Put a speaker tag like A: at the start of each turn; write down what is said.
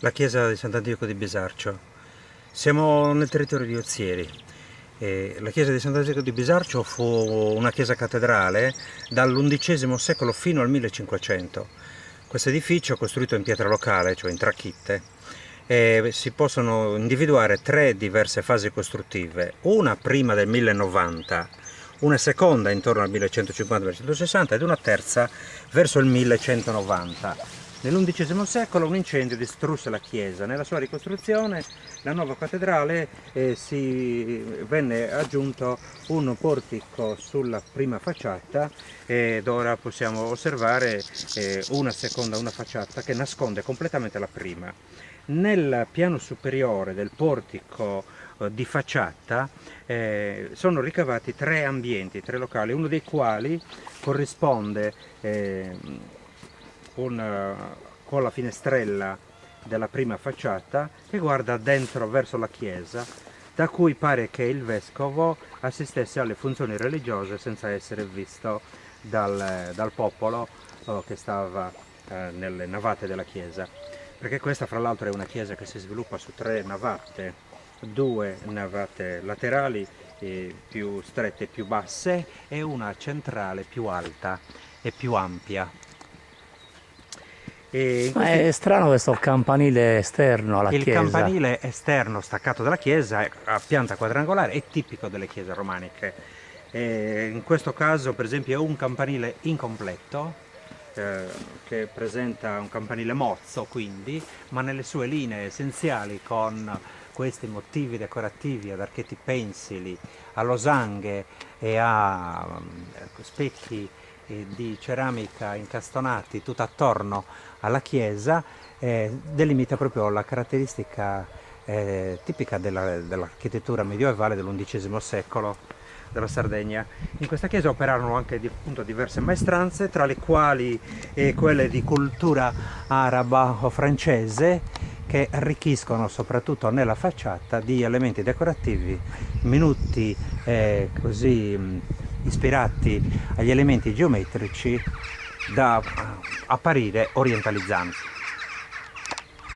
A: La chiesa di Sant'Antioco di Bisarcio. Siamo nel territorio di Ozieri. La chiesa di Sant'Antioco di Bisarcio fu una chiesa cattedrale dall'undicesimo secolo fino al 1500. Questo edificio, costruito in pietra locale, cioè in tracchitte, si possono individuare tre diverse fasi costruttive: una prima del 1090, una seconda intorno al 1150-1160 ed una terza verso il 1190. Nell'undicesimo secolo un incendio distrusse la chiesa. Nella sua ricostruzione, la nuova cattedrale, si venne aggiunto un portico sulla prima facciata ed ora possiamo osservare una facciata che nasconde completamente la prima. Nel piano superiore del portico di facciata sono ricavati tre ambienti, tre locali, uno dei quali corrisponde con la finestrella della prima facciata che guarda dentro verso la chiesa, da cui pare che il vescovo assistesse alle funzioni religiose senza essere visto dal popolo che stava nelle navate della chiesa. Perché questa fra l'altro è una chiesa che si sviluppa su tre navate, due navate laterali più strette e più basse e una centrale più alta e più ampia.
B: Ma è strano questo campanile esterno alla
A: Il
B: chiesa.
A: campanile esterno staccato dalla chiesa a pianta quadrangolare è tipico delle chiese romaniche. In questo caso per esempio è un campanile incompleto, che presenta un campanile mozzo quindi, ma nelle sue linee essenziali con questi motivi decorativi ad archetti pensili, a losanghe e a specchi di ceramica incastonati tutto attorno alla chiesa, delimita proprio la caratteristica tipica dell'architettura medievale dell'undicesimo secolo della Sardegna. In questa chiesa operarono anche appunto diverse maestranze, tra le quali quelle di cultura araba o francese, che arricchiscono soprattutto nella facciata di elementi decorativi minuti, così ispirati agli elementi geometrici da apparire orientalizzanti.